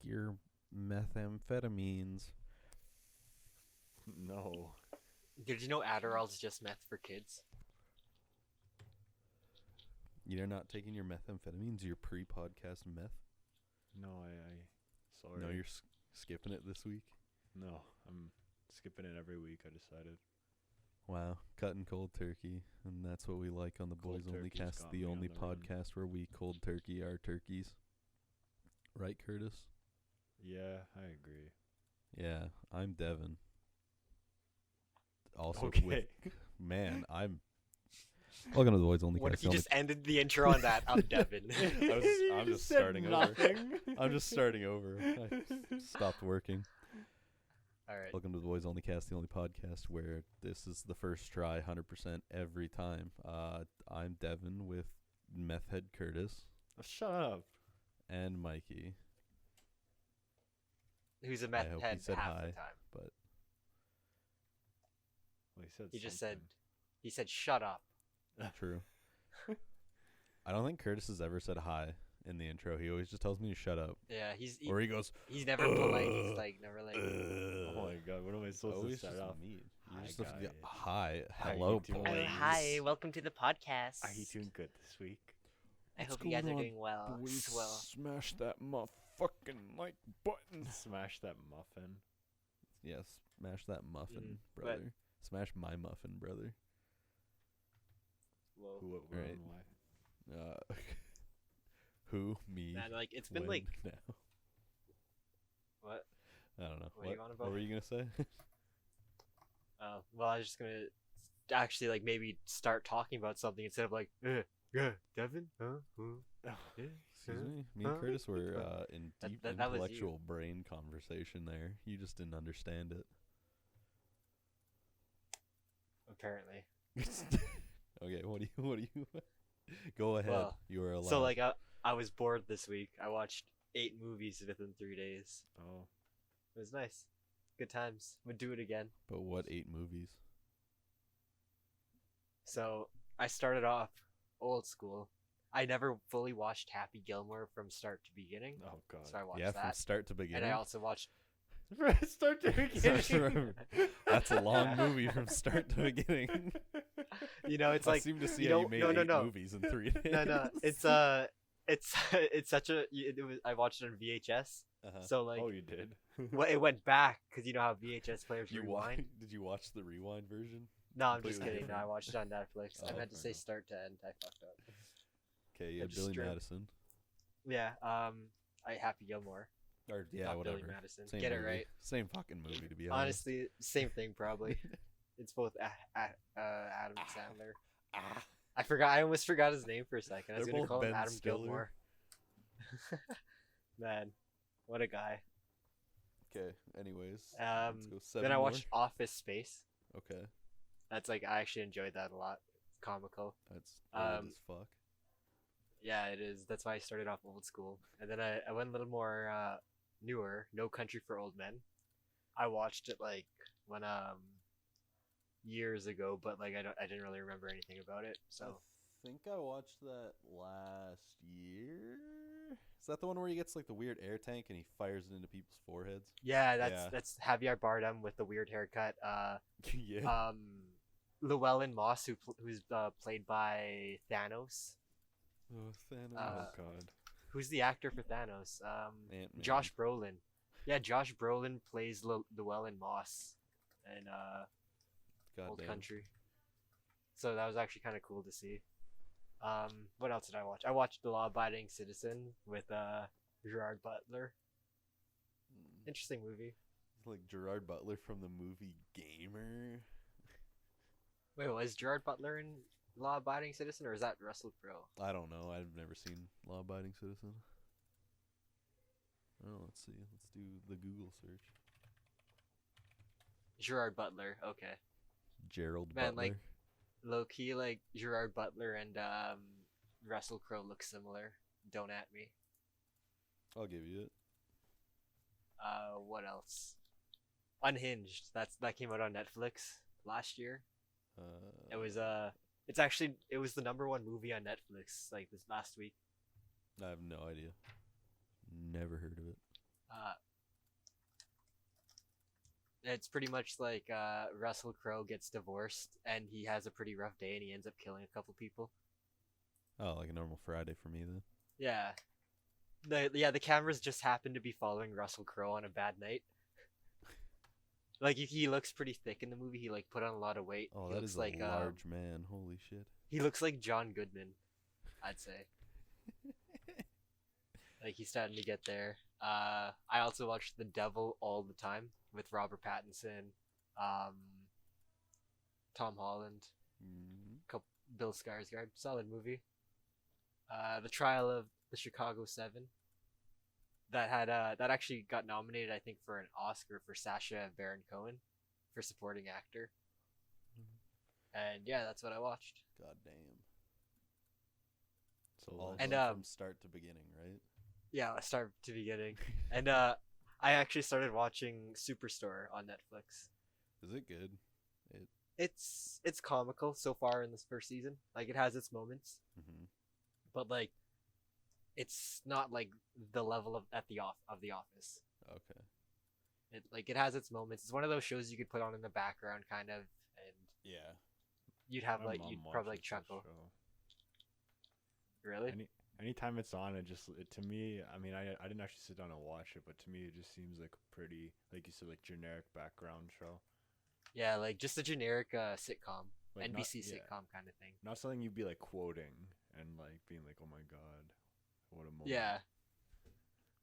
your methamphetamines. No. Did you know Adderall's just meth for kids? You're not taking your methamphetamines, your pre-podcast meth? No, sorry. No, you're skipping it this week? No, I'm skipping it every week, I decided. Wow, cutting cold turkey, and that's what we like on the Cold Boys Only turkey's Cast, got the me on only the run. podcast where we cold turkey our turkeys. Right, Curtis? Yeah, I agree. Yeah, I'm Devin. Also, Okay. I'm... Welcome to the Boys Only What Cast. if you just ended the intro on that? I'm Devin. I'm just starting over. I'm just starting over. I stopped working. All right. Welcome to the Boys Only Cast, the only podcast where this is the first try 100% every time. I'm Devin with Meth Head Curtis Oh, shut up. and Mikey. Who's a I meth hope head he said half hi, the time? but Well, he said He just something. he said, "Shut up." true. I don't think Curtis has ever said hi in the intro. He always just tells me to shut up. Yeah, Or he goes, he's never polite. He's like never like. Oh my god, what am I supposed to always start just off? mean. You Hi, just have to get, guys. hi, How you hello, doing? boys. Hi, welcome to the podcast. Are you doing good this week? I What's hope you guys going are on, doing well. boys? Swell. Smash that motherfucking like button. Smash that muffin. Yes, smash that muffin, but- brother. Smash my muffin, brother. Whoa. Who, what, where, Right. and why? Who? Me? Man, like it's been when, like now? what? I don't know. What are you on What about? were you gonna say? Well, I was just gonna actually like maybe start talking about something instead of like, yeah, Devin, yeah. Excuse me. Me and Huh? Curtis were in That- deep that was you. intellectual brain conversation there. You just didn't understand it. Apparently. Okay, what do you? Go ahead. Well, You are allowed. So like I was bored this week. I watched 8 movies within 3 days. Oh. It was nice. Good times. Would do it again. But what 8 movies? So I started off old school. I never fully watched Happy Gilmore from start to beginning. Oh god. So I watched Yeah, from that. start to beginning. And I also watched Start to beginning. That's a long movie from start to beginning. it's I like seem to see you how know- you made no, 8 no. movies in 3 days. no, it's such a I watched it on VHS. Uh-huh. So like Oh, you did? it went back because you know how VHS players You rewind. Did you watch the rewind version? No, I'm just completely kidding. No, I different? watched it on Netflix. I Oh, meant to fair say enough. start to end. I fucked up. Okay, yeah, I just Billy drew- Madison. Yeah. I Happy Gilmore. Or yeah, Not whatever. Billy Madison. Same Get it movie. right. Same fucking movie, to be honest. Honestly, same thing probably. It's both Adam Sandler. I almost forgot his name for a second. I was They're gonna both call him Ben Adam Stiller. Gilmore. Man, what a guy. Okay, anyways. Let's go 7 Then I more. watched Office Space. Okay, That's like I actually enjoyed that a lot. It's comical. that's old Um, as fuck. Yeah, it is. That's why I started off old school, and then I went a little more newer. No Country for Old Men. I watched it like when years ago, but like I didn't really remember anything about it. So I think I watched that last year. Is that the one where he gets like the weird air tank and he fires it into people's foreheads? yeah, Yeah. that's Javier Bardem with the weird haircut. Yeah. Llewellyn Moss, who's played by Thanos. Oh, Thanos. uh, Oh god. Who's the actor for Thanos? Ant-Man. Josh Brolin. Yeah, Josh Brolin plays Llewellyn Moss in Old Goddamn. Country. So that was actually kind of cool to see. What else did I watch? I watched The Law Abiding Citizen with Gerard Butler. Mm. Interesting movie. Like Gerard Butler from the movie Gamer. Wait, was Gerard Butler in Law Abiding Citizen or is that Russell Crowe? I don't know. I've never seen Law Abiding Citizen. Oh, let's see. Let's do the Google search. Gerard Butler. Okay. Gerald Man, Butler. like, low key, like Gerard Butler and Russell Crowe look similar. Don't at me. I'll give you it. What else? Unhinged. That came out on Netflix last year. It was it was the #1 movie on Netflix like this last week. I have no idea. Never heard of it. It's pretty much like Russell Crowe gets divorced and he has a pretty rough day and he ends up killing a couple people. Oh, like a normal Friday for me then. Yeah. The cameras just happen to be following Russell Crowe on a bad night. Like he looks pretty thick in the movie. He like put on a lot of weight. Oh, He that looks is a like large man. Holy shit. he looks like John Goodman, I'd say. Like he's starting to get there. I also watched The Devil All the Time with Robert Pattinson, um, Tom Holland, Bill Skarsgård. Solid movie. The Trial of the Chicago 7. That actually got nominated, I think, for an Oscar for Sacha Baron Cohen for supporting actor. And yeah, that's what I watched. God damn. So All And, from start to beginning, right? Yeah, I start to beginning. And I actually started watching Superstore on Netflix. Is it good? It's comical so far in this first season. Like it has its moments, but like it's not like the level of the Office. Okay. It has its moments. It's one of those shows you could put on in the background, kind of, and Yeah. you'd have My like mom you'd probably like watches this chuckle. show. Really? Anytime it's on, to me, I mean, I didn't actually sit down and watch it, but to me, it just seems like a pretty, like you said, like generic background show. Yeah, like just a generic sitcom, Like NBC not, yeah, sitcom kind of thing. not something you'd be like quoting and like being like, oh my god, what a moment. Yeah,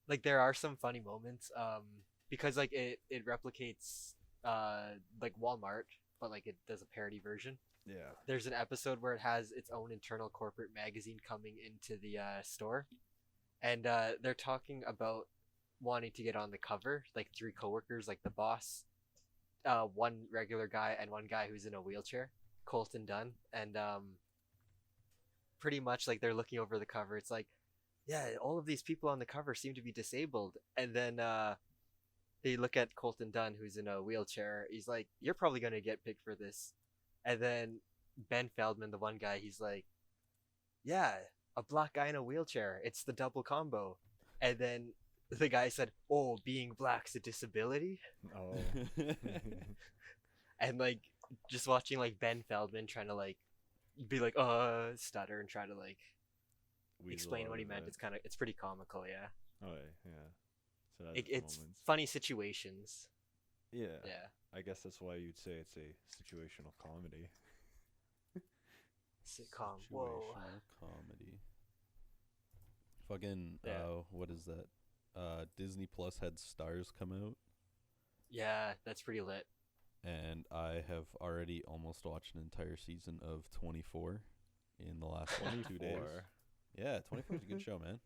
like there are some funny moments, because like it replicates like Walmart, but like it does a parody version. Yeah. There's an episode where it has its own internal corporate magazine coming into the store, and they're talking about wanting to get on the cover, like three coworkers, like the boss, one regular guy, and one guy who's in a wheelchair, Colton Dunn, and pretty much like they're looking over the cover. It's like, yeah, all of these people on the cover seem to be disabled, and then they look at Colton Dunn, who's in a wheelchair. He's like, you're probably gonna get picked for this. And then Ben Feldman, the one guy, he's like, yeah, a black guy in a wheelchair. It's the double combo. And then the guy said, oh, being black's a disability. Oh. And like just watching like Ben Feldman trying to like be like stutter and try to like Weasel explain out what he of meant. it. It's pretty comical, yeah. Oh yeah. So that's It's moments. funny situations. Yeah. Yeah. I guess that's why you'd say it's a situational comedy. Sitcom. Whoa. Situational comedy. Fucking Yeah. what is that? Disney Plus had Stars come out, Yeah, that's pretty lit. and I have already almost watched an entire season of 24 in the last 2 days. 24. Yeah, 24 is a good show, man.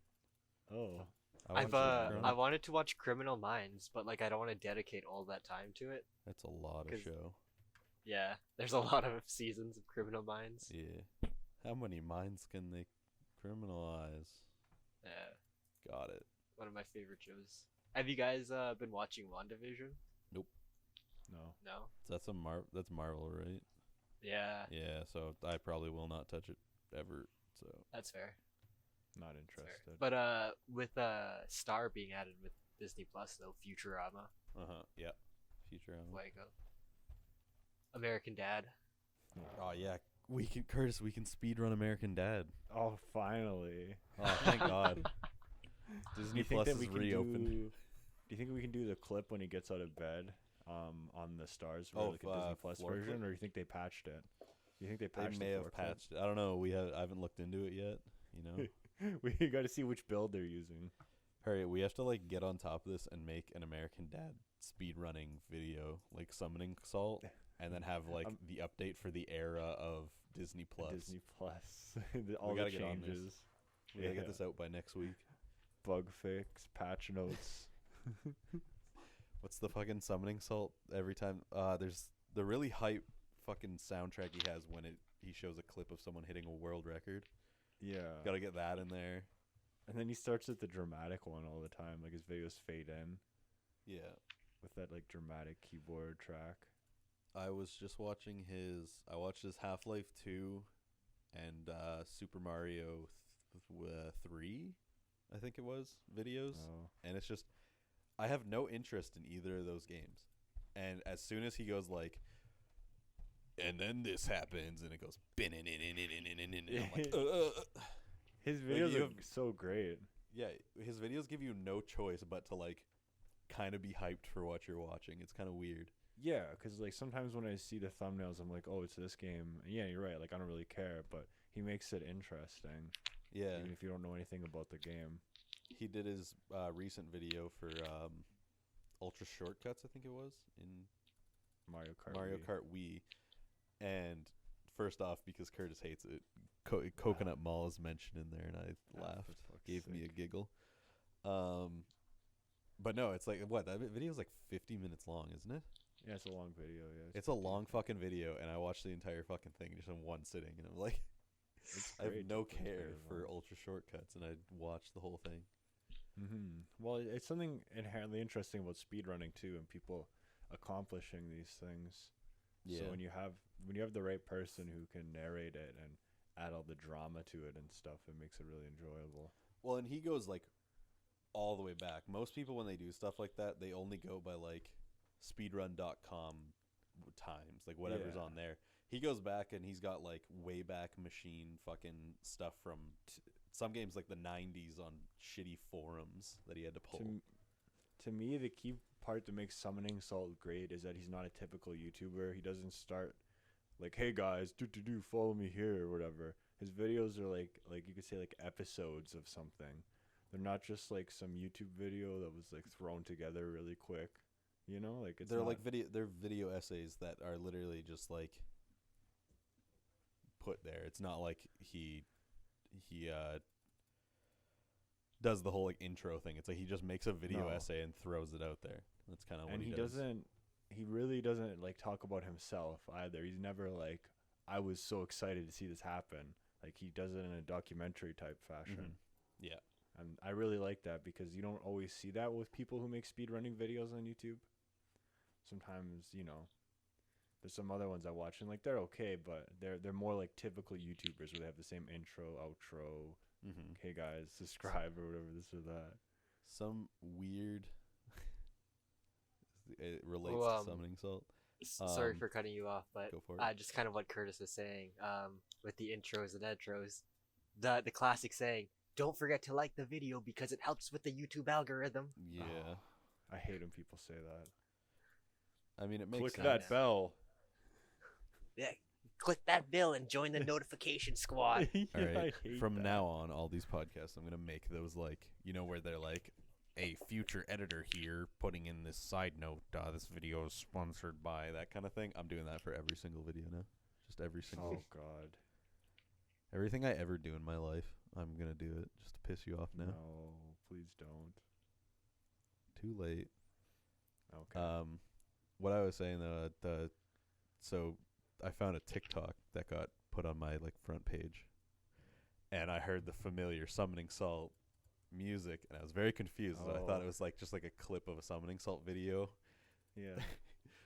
Oh. I've watched it, I wanted to watch Criminal Minds, but like I don't want to dedicate all that time to it. That's a lot of 'cause- show. Yeah, there's a lot of seasons of Criminal Minds. Yeah. How many minds can they criminalize? Yeah, Got it. one of my favorite shows. Have you guys been watching WandaVision? No. No. That's that's Marvel, right? Yeah, Yeah, so I probably will not touch it ever. So that's fair. Not That's fair. interested. But with Star being added with Disney Plus though, Futurama, yeah, Futurama. Fuego, American Dad. Oh yeah, we can Curtis. We can speedrun American Dad. Oh, finally. Oh, thank God. Do Disney you think Plus that is we can reopened. do you think we can do the clip when he gets out of bed on the Stars for Oh, like a Disney Plus floor version, clip? or you think they patched it? You think they They patched may the have floor clip? patched it. I don't know. I haven't looked into it yet. You know. We got to see which build they're using. Hurry, we have to like get on top of this and make an American Dad speedrunning video, like summoning Salt, and then have like the update for the era of Disney Plus. Disney Plus. All gotta the get on this. changes. We gotta get this out by next week. Bug fix, patch notes. What's the fucking summoning Salt every time? There's the really hype fucking soundtrack he has when he shows a clip of someone hitting a world record. Yeah. Gotta get that in there. And then he starts with the dramatic one all the time, like his videos fade in Yeah. with that like dramatic keyboard track. I was just watching I watched his Half-Life 2 and Super Mario 3, I think it was, videos. Oh. And it's just, I have no interest in either of those games. And as soon as he goes like, and then this happens, and it goes, and I'm like, His videos you are have- so great. yeah, his videos give you no choice but to like kind of be hyped for what you're watching. It's kind of weird. Yeah, because like sometimes when I see the thumbnails, I'm like, oh, it's this game. And yeah, you're right. Like I don't really care, but he makes it interesting, Yeah, even if you don't know anything about the game. he did his recent video for Ultra Shortcuts, I think it was, in Mario Kart. Mario Wii. Kart Wii. And first off, because Curtis hates it, Coconut Mall is mentioned in there, and I laughed. for fuck's Gave me a sake. giggle. But no, it's like, what, that video is like 50 minutes long, isn't it? Yeah, it's a long video. Yeah, It's a long fucking video, and I watched the entire fucking thing just in one sitting, and I'm like, I have no care for Ultra Shortcuts, and I watched the whole thing. Well, it's something inherently interesting about speedrunning too, and people accomplishing these things. Yeah. So when you have the right person who can narrate it and add all the drama to it and stuff, it makes it really enjoyable. Well, and he goes like all the way back. Most people, when they do stuff like that, they only go by like speedrun.com times, like whatever's Yeah. on there. He goes back and he's got like way back machine fucking stuff from some games like the 90s on shitty forums that he had to pull. To me, the key part that makes Summoning Salt great is that he's not a typical YouTuber. He doesn't start like, "Hey guys, follow me here" or whatever. His videos are like you could say like episodes of something. They're not just like some YouTube video that was like thrown together really quick. You know, like it's They're not, like video essays that are literally just like put there. It's not like he does the whole like intro thing. It's like he just makes a video No. essay and throws it out there. That's kind of what and he he does. he really doesn't like talk about himself either. He's never like, "I was so excited to see this happen." Like he does it in a documentary type fashion. Yeah. And I really like that because you don't always see that with people who make speedrunning videos on YouTube. Sometimes, you know, there's some other ones I watch and like they're okay, but they're more like typical YouTubers where they have the same intro, outro, Mm-hmm. "Hey guys, subscribe" or whatever, this or that. Some weird. It relates Well, to Summoning Salt. Sorry for cutting you off, but Go for it. just kind of what Curtis was saying with the intros and outros. The classic saying, "Don't forget to like the video because it helps with the YouTube algorithm." Yeah. I hate when people say that. I mean, it makes Click sense. that bell. Yeah, click that bell and join the notification squad. Yeah, All right. I hate From that. now on, all these podcasts, I'm gonna make those like, you know, where they're like, a future editor here putting in this side note. This video is sponsored by that kind of thing. I'm doing that for every single video now. Just every single. Oh God. Everything I ever do in my life, I'm gonna do it just to piss you off now. No, please don't. Too late. Okay. What I was saying though, so I found a TikTok that got put on my like front page, and I heard the familiar Summoning Salt music, and I was very confused. I thought Oh. it was like just like a clip of a Summoning Salt video. Yeah.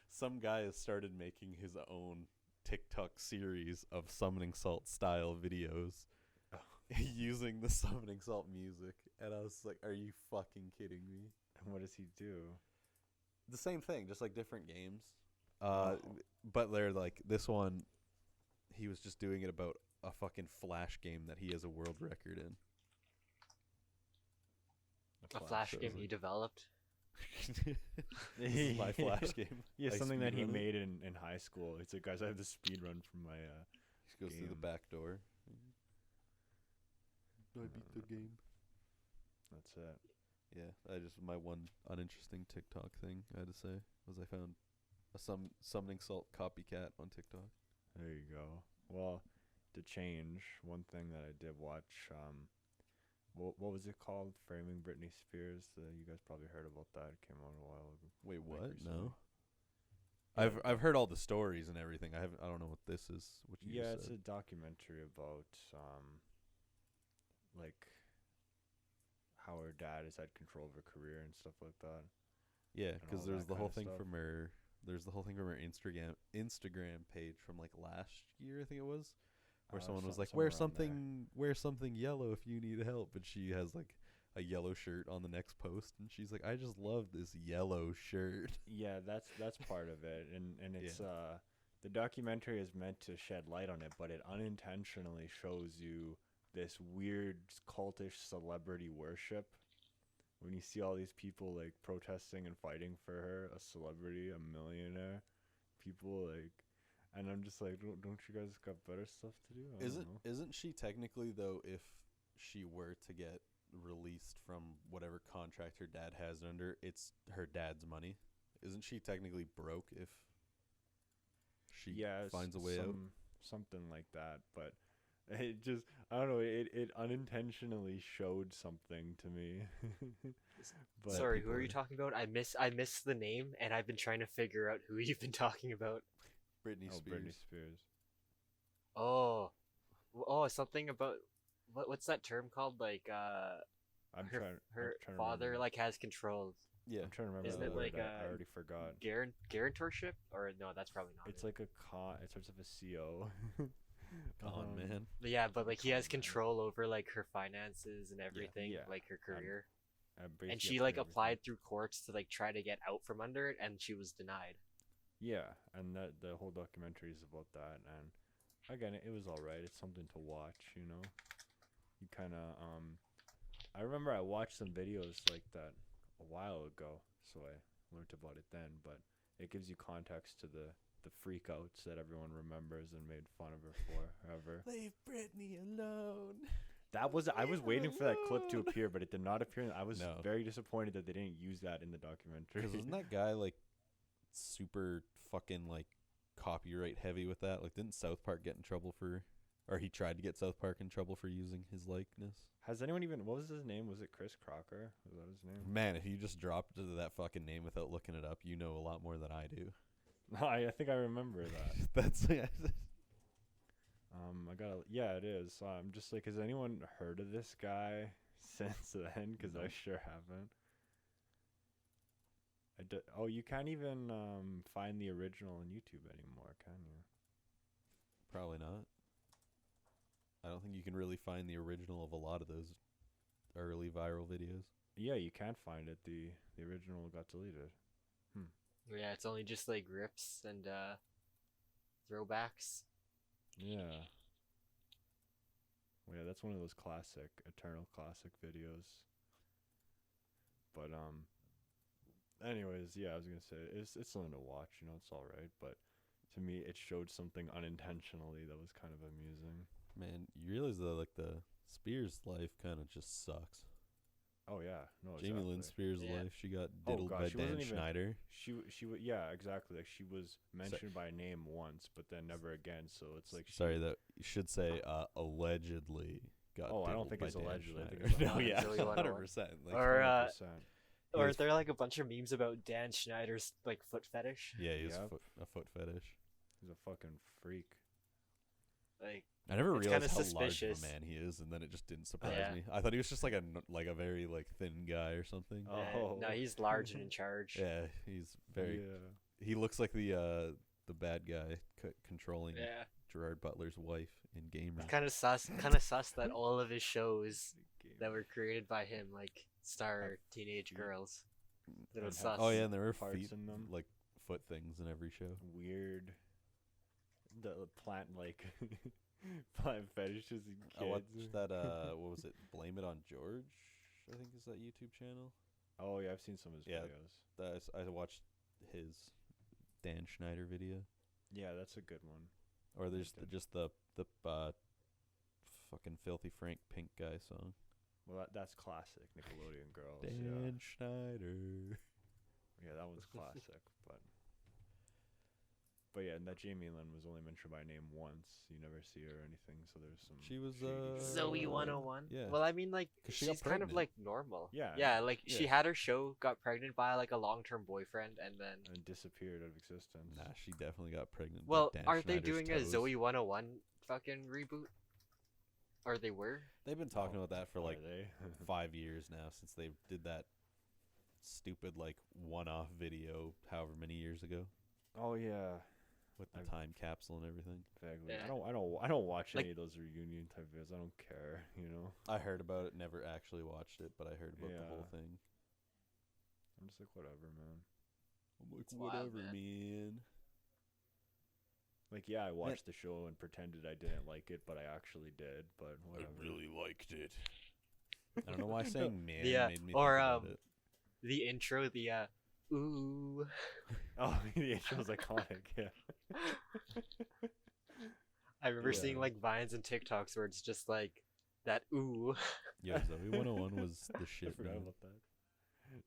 Some guy has started making his own TikTok series of Summoning Salt style videos using the Summoning Salt music, and I was like, "Are you fucking kidding me?" And what does he do? The same thing, just like different games. Oh. But they're like this one. He was just doing it about a fucking Flash game that he has a world record in. A Flash shows game it. he developed. This is my Flash game. Yeah, I something that he speedrun it. made in high school. It's like, "Guys, I have the speed run from my He just goes through the game. back door. I beat the game. That's it." Yeah, my one uninteresting TikTok thing I had to say was I found a Summoning Salt copycat on TikTok. There you go. Well, to change, one thing that I did watch, what was it called? Framing Britney Spears. You guys probably heard about that. It came out a while ago. Wait, like what? recently. No. Yeah. I've heard all the stories and everything. I don't know what this is. What you Yeah, just it's said. a documentary about like how her dad has had control of her career and stuff like that. Yeah, and because all there's that the whole kinda thing stuff. from her. There's the whole thing from her Instagram page from like last year, I think it was, where someone was like, somewhere "Wear around there. something yellow if you need help," and she has like a yellow shirt on the next post, and she's like, I just love this yellow shirt. Yeah, that's part of it, and it's the documentary is meant to shed light on it, but it unintentionally shows you this weird cultish celebrity worship. When you see all these people like protesting and fighting for her, a celebrity, a millionaire, people like, and I'm just like, don't you guys got better stuff to do? I don't know. Isn't she technically though, if she were to get released from whatever contract her dad has under, it's her dad's money? Isn't she technically broke if she finds a way out? Something like that, but it just, I don't know, it unintentionally showed something to me. But Sorry, who are you talking about? I missed the name, and I've been trying to figure out who you've been talking about. Britney Spears. Britney Spears. Oh, something about what's that term called? Like I'm her trying to father remember. like has control. Yeah. I'm trying to remember. Isn't the it word. like I already forgot. Guarantorship? Or no, that's probably not. It's it. like a con. It starts with a CO. Con man. But yeah, but like he has con man. control over like her finances and everything, Yeah. like her career. Basically And she up like to everything. applied through courts to like try to get out from under it, and she was denied. Yeah, and that the whole documentary is about that. And again, it was alright. It's something to watch, you know. You kind of I remember I watched some videos like that a while ago, so I learned about it then. But it gives you context to the freakouts that everyone remembers and made fun of her for forever. Leave Britney alone. That was I was waiting for that clip to appear, but it did not appear. I was No. very disappointed that they didn't use that in the documentary. Because isn't that guy like super fucking like copyright heavy with that? Like, didn't South Park get in trouble for, or he tried to get South Park in trouble for using his likeness? Has anyone even? What was his name? Was it Chris Crocker? Was that his name? Man, if you just dropped that fucking name without looking it up, you know a lot more than I do. I think I remember that. That's I gotta. Yeah, it is. I'm just like, has anyone heard of this guy since then? Because I Nope. sure haven't. Oh, you can't even find the original on YouTube anymore, can you? probably not. I don't think you can really find the original of a lot of those early viral videos. Yeah, you can't find it. The original got deleted. Yeah, it's only just like rips and throwbacks. Yeah. Well, yeah, that's one of those classic, eternal classic videos. But anyways, yeah, I was gonna say it's something to watch. You know, it's all right. But to me, it showed something unintentionally that was kind of amusing. Man, you realize that like the Spears life kind of just sucks. Oh yeah, no, Jamie Lynn exactly. Spears' Yeah. life, she got Oh, diddled gosh, by she Dan wasn't even- Schneider. Yeah, exactly. Like she was mentioned by name once, but then never again. So it's like Sorry, that you should say allegedly got. Oh, I don't diddled think by it's Dan allegedly. I think Schneider. it's No, yeah, Zoe 101. 100%. Like, Or 100%. or was- are there like a bunch of memes about Dan Schneider's like foot fetish? yeah, he's Yep. a foot fetish. He's a fucking freak. Like I never It's realized kinda how large of suspicious. a man he is, and then it just didn't surprise Yeah. me. I thought he was just like a very like thin guy or something. Oh. no, he's large and in charge. Yeah, he's very. Yeah. He looks like the bad guy controlling Yeah. Gerard Butler's wife in Gamer. It's kind of sus that all of his shows that were created by him like star teenage feet. girls. That And was have- sus. Oh yeah, and there were parts feet, in them. like foot things in every show. Weird. The plant like plant fetishes and kids. I watched that. What was it? Blame It on George. I think is that YouTube channel. Oh yeah, I've seen some of his Yeah. videos. I watched his Dan Schneider video, Yeah, that's a good one. or there's Okay. just the fucking Filthy Frank Pink guy song. Well, that's classic Nickelodeon girls. Dan Schneider. Yeah, that one's classic. But yeah, and that Jamie Lynn was only mentioned by name once. You never see her or anything, so there's some. She was, shady shit Zoe going on. 101. Yeah. Well, I mean, like 'Cause she got she's kind of pregnant. like normal. Yeah. Yeah, like she Yeah. had her show, got pregnant by like a long-term boyfriend, and then. And disappeared out of existence. Nah, she definitely got pregnant. by Well, Dan aren't they Schneider's doing a toes. Zoe 101 fucking reboot? Or they were? They've been talking Oh, about that for are like they? 5 years now, since they did that stupid like one-off video however many years ago. Oh yeah, with the I've- time capsule and everything. Exactly. Yeah. I don't watch Like- any of those reunion type videos. I don't care. You know. I heard about it, never actually watched it, but I heard about the whole Yeah. thing. I'm just like whatever, man. I'm like, It's wild, whatever, man. Like yeah, I watched the show and pretended I didn't like it, but I actually did. But whatever. liked it. I don't know why saying man Yeah, made me or, think about it. The intro, the ooh. Oh, the intro's iconic. Yeah. I remember seeing Yeah. like vines and TikToks where it's just like that ooh. Yo, Zoe 101 was the I shit, forgot man. about that.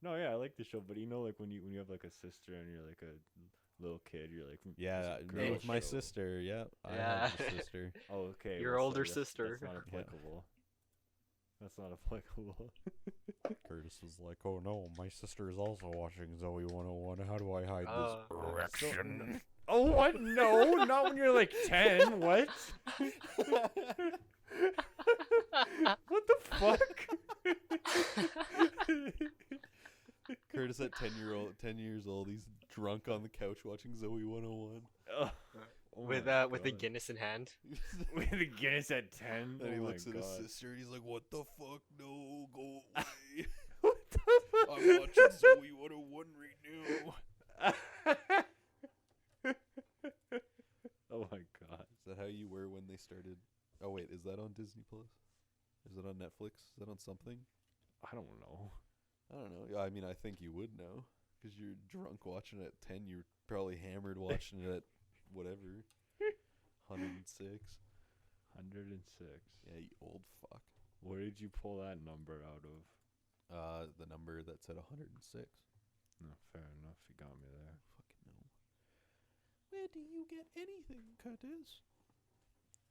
No, yeah, I like the show, but you know, like when you have like a sister and you're like a little kid, you're like, Yeah, this is a me girl with my show." sister. Yeah, I Yeah. have a sister. Oh, okay. Your well, so older that's- sister. That's not Yeah. applicable. That's not applicable. Curtis was like, "Oh no, my sister is also watching Zoe 101. How do I hide Uh, this erection?" Oh, what? No, not when you're like 10. What? What the fuck? Curtis at 10 years old, he's drunk on the couch watching Zoe 101. Ugh. Oh with my with a God. Guinness in hand. With a Guinness at 10. And he Oh my looks at his God. sister and he's like, "What the fuck? No, go away. What the fuck? I'm watching Zoe 101 right now." Oh my God. Is that how you were when they started? Oh wait, is that on Disney Plus? Is it on Netflix? Is that on something? I don't know. I don't know. I mean, I think you would know because you're drunk watching it at 10. You're probably hammered watching it at whatever 106. 106. Yeah, you old fuck. Where did you pull that number out of? The number that said 106. No, fair enough. You got me there. Fucking no. Where do you get anything, Curtis?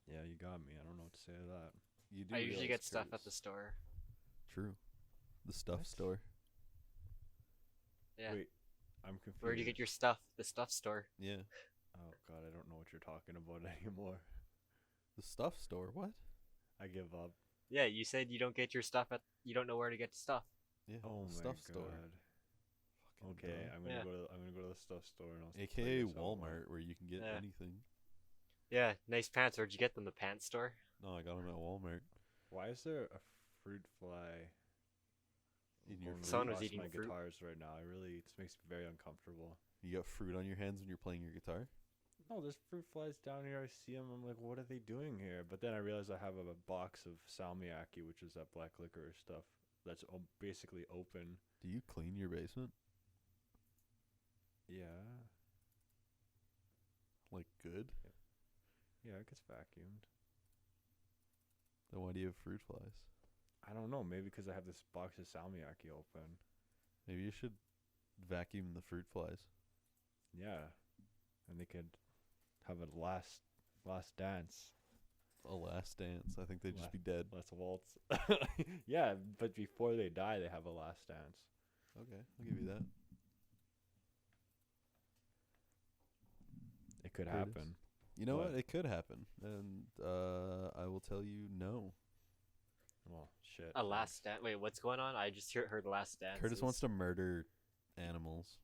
Yeah, you got me. I don't know what to say to that. You do I usually realize, get stuff at the Curtis- store. True. The stuff What? store. Yeah. Wait, I'm confused. Where do you get your stuff? The stuff store. Yeah. Oh God, I don't know what you're talking about anymore. The stuff store. What? I give up. Yeah, you said you don't get your stuff at. You don't know where to get stuff. Yeah. Oh the my stuff God. store. Fucking Okay, duh. I'm gonna Yeah. go to the stuff store and I'll AKA figure this out more. Walmart, where you can get Yeah. anything. Yeah, nice pants. Where'd you get them? The pants store. No, I got them at Walmart. Why is there a fruit fly? In your going Someone was across eating my fruit. guitars right now. This makes me very uncomfortable. You got fruit on your hands when you're playing your guitar? No, there's fruit flies down here. I see them. I'm like, what are they doing here? But then I realize I have a box of salmiakki, which is that black liquor stuff that's basically open. Do you clean your basement? Yeah, Like, good? yeah, it gets vacuumed. Then why do you have fruit flies? I don't know. Maybe because I have this box of salmiakki open. Maybe you should vacuum the fruit flies. Yeah, and they could have a last dance. A last dance. I think they'd just be dead. Let's waltz. Yeah, but before they die, they have a last dance. Okay, I'll give you that. It could Curtis? happen. You know what? What? It could happen. And I will tell you no. Well, shit. A last dance. Wait, what's going on? I just heard last dance. Curtis wants to murder animals.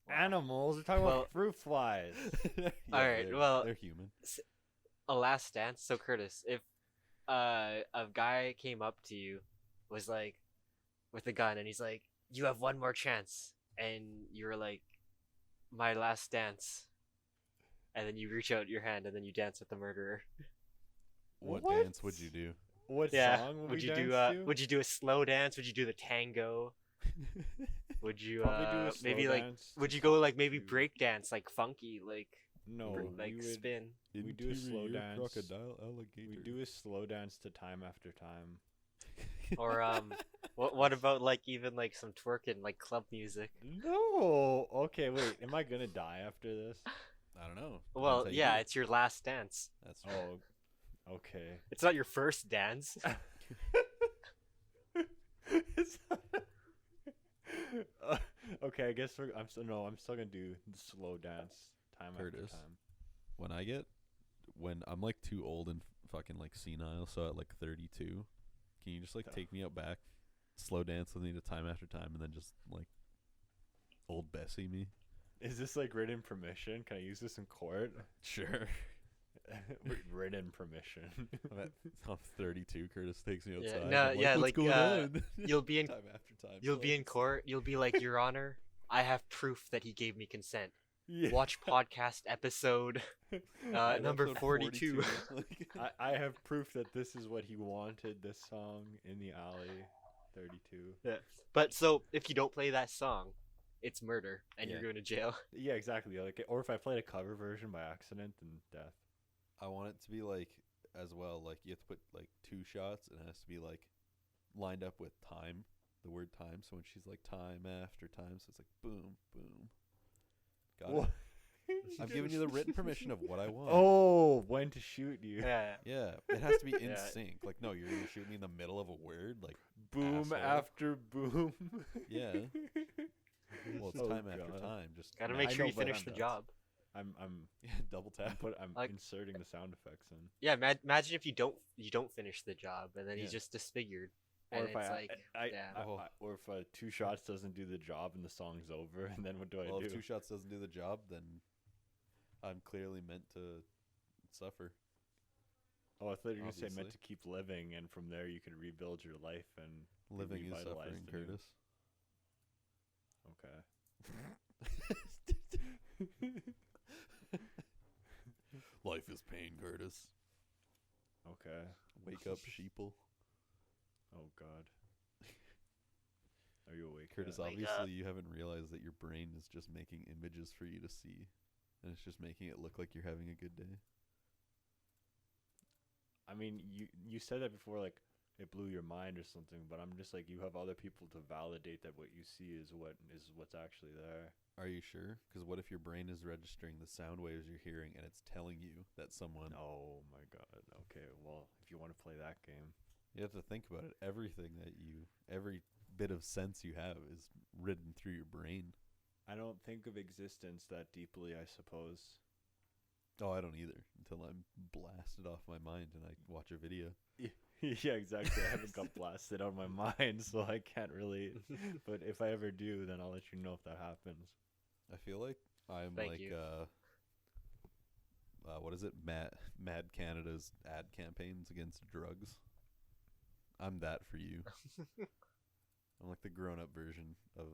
Animals. We're talking Well- about fruit flies. Yeah, Alright, they're- well- they're human. a last dance. So Curtis, if a guy came up to you, was like, with a gun, and he's like, "You have one more chance," and you're like, "My last dance," and then you reach out your hand and then you dance with the murderer. What, What? dance would you do? What Yeah. song Would we you do? dance to? Would you do a slow dance? Would you do the tango? Would you Probably do a maybe slow like? dance Would to you go like maybe to- break dance, like funky, like No, like we would. spin? We do a slow Interior dance. Crocodile alligator. We do a slow dance to Time After Time. Or what about like even like some twerking, like club music? No. Okay, wait. Am I gonna die after this? I don't know. Well, Depends how you yeah, do it. it's your last dance. That's true. Oh, okay. It's not your first dance. It's okay, I guess I'm still gonna do the slow dance time Curtis. after time. When I'm like too old and fucking like senile, so at like 32, can you just like take me out back, slow dance with me to Time After Time, and then just like old Bessie me? Is this like written permission? Can I use this in court? Sure. Written permission. I'm 32. Curtis takes me outside. no, I'm yeah, what's like, going on? you'll be in time after time. you'll be in close. court. You'll be like, Your Honor, I have proof that he gave me consent. Yeah. Watch podcast episode number Episode 42. Like, I have proof that this is what he wanted. This song in the alley. 32. Yeah. But so if you don't play that song, it's murder and you're Yeah. going to jail. Yeah, exactly. Like, or if I played a cover version by accident, then death. I want it to be like as well. Like you have to put like 2 shots, and it has to be like lined up with time. The word time. So when she's like time after time, so it's like boom, boom. Got What? it. I'm giving you the written permission of what I want. Oh, when to shoot you? Yeah. Yeah, it has to be in Yeah. sync. Like, no, you're gonna shoot me in the middle of a word. Like, Boom asshole. after boom. Yeah. Well, it's Oh, time after God. time. Just Gotta now. make I sure know, you but finish I'm the nuts. job. I'm Yeah, double tap. I'm Like- inserting the sound effects in. Yeah, imagine if you don't finish the job and then Yeah. he's just disfigured. Or And if it's I, like, yeah. or if 2 shots doesn't do the job and the song's over, and then what do I Well, do? if 2 shots doesn't do the job, then I'm clearly meant to suffer. Oh, I thought you were gonna say meant obviously. to keep living, and from there you can rebuild your life and Living is revitalized suffering, anew. Curtis. Okay. Life is pain, Curtis. Okay. Wake up, sheeple. Oh God. Are you awake? Curtis, yet? Wake obviously up. you haven't realized that your brain is just making images for you to see. And it's just making it look like you're having a good day. I mean, you said that before, like it blew your mind or something. But I'm just like, you have other people to validate that what you see is what's actually there. Are you sure? Because what if your brain is registering the sound waves you're hearing and it's telling you that someone... Oh my God. Okay. Well, if you want to play that game. You have to think about it. Every bit of sense you have is ridden through your brain. I don't think of existence that deeply, I suppose. Oh, I don't either, until I'm blasted off my mind and I watch a video. Yeah, exactly. I haven't got blasted out of my mind, so I can't really. But if I ever do, then I'll let you know if that happens. I feel like I'm Thank like you. what is it? Mad Canada's ad campaigns against drugs. I'm that for you. I'm like the grown-up version of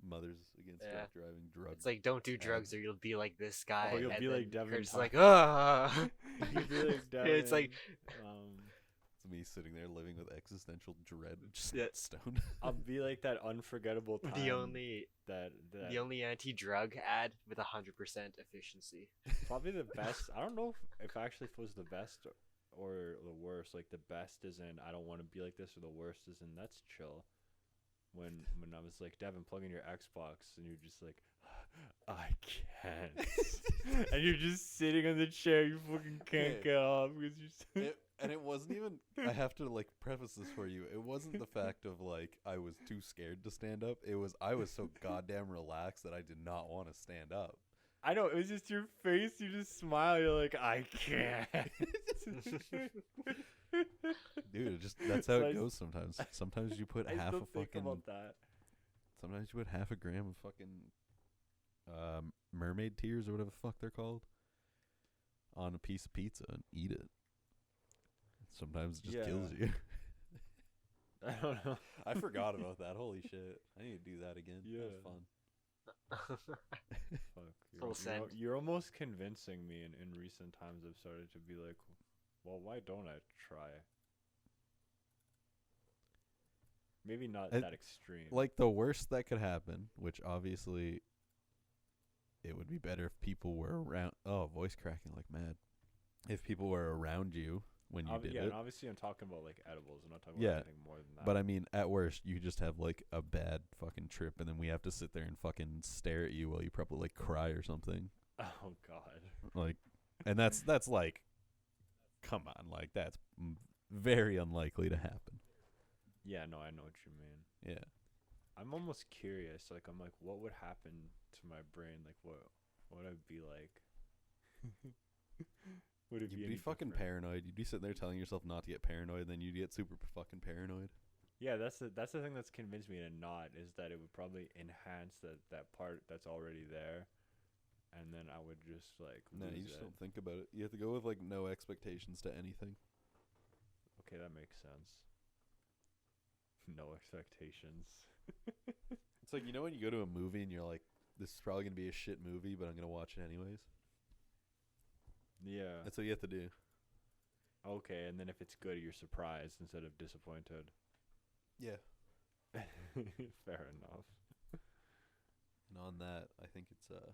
Mothers Against Yeah. Drunk Driving drugs. It's like, don't do drugs or you'll be like this guy. Oh, you'll and be then like Devin Kurt's Todd. like, ah. You'll be like It's like, It's me sitting there living with existential dread, just Yeah. stoned. I'll be like that unforgettable time. the only anti-drug ad with 100% efficiency. Probably the best. I don't know if actually if it was the best or the worst. Like the best is in I don't want to be like this, or the worst is in that's chill. When I was like, Devin, plug in your Xbox, and you're just like, I can't, and you're just sitting on the chair, you fucking can't Okay. get off because you're. And it wasn't even, I have to like preface this for you. It wasn't the fact of like I was too scared to stand up. It was I was so goddamn relaxed that I did not want to stand up. I know, it was just your face. You just smile. You're like, I can't. Dude, it just that's how So it goes sometimes. Sometimes you put I half still a think fucking about that. sometimes you put half a gram of fucking mermaid tears or whatever the fuck they're called on a piece of pizza and eat it. Sometimes it just Yeah. kills you. I don't know. I forgot about that. Holy shit. I need to do that again. That was Yeah. fun. Fuck. Full send. You're almost convincing me in recent times. I've started to be like, well, why don't I try? Maybe not It- that extreme. Like the worst that could happen, which obviously it would be better if people were around. Oh, voice cracking like mad. If people were around you when you did yeah, it. and obviously I'm talking about like edibles. I'm not talking Yeah, about anything more than that. But I mean, at worst, you just have like a bad fucking trip, and then we have to sit there and fucking stare at you while you probably like cry or something. Oh God. Like, and that's like, come on, like that's very unlikely to happen. Yeah, no, I know what you mean. Yeah. I'm almost curious. Like, I'm like, what would happen to my brain? Like, what would I be like? Would it You'd be be any fucking different? paranoid. You'd be sitting there telling yourself not to get paranoid, then you'd get super fucking paranoid. Yeah, that's the thing that's convinced me to not, is that it would probably enhance that part that's already there, and then I would just like No, you lose just it. don't think about it. You have to go with like no expectations to anything. Okay, that makes sense. No expectations. It's like, you know when you go to a movie and you're like, this is probably gonna be a shit movie, but I'm gonna watch it anyways. Yeah. That's what you have to do. Okay, and then if it's good, you're surprised instead of disappointed. Yeah. Fair enough. And on that, I think it's a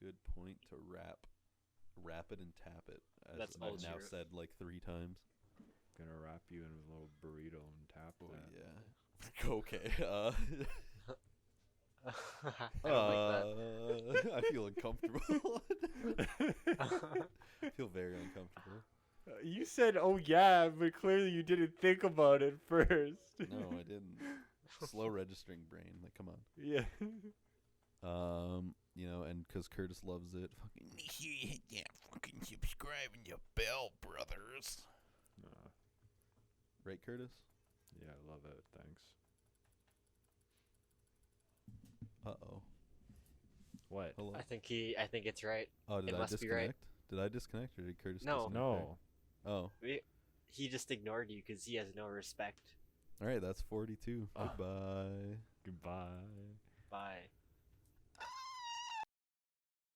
good point to wrap it and tap it. As That's I've all now true. said like 3 times. Gonna wrap you in a little burrito and tap Oh that. yeah. Okay. I don't like that. I feel uncomfortable. I feel very uncomfortable. You said, "Oh yeah," but clearly you didn't think about it first. No, I didn't. Slow registering brain. Like, come on. Yeah. You know, and because Curtis loves it. Fucking Make sure you hit that fucking subscribe and your bell, brothers. right, Curtis? Yeah, I love it. Thanks. Uh-oh. What? Hello. I think it's right. Oh, did it I must be disconnect? right. Did I disconnect or did Curtis No. disconnect? No. Oh. He just ignored you because he has no respect. All right, that's 42. Ah. Goodbye.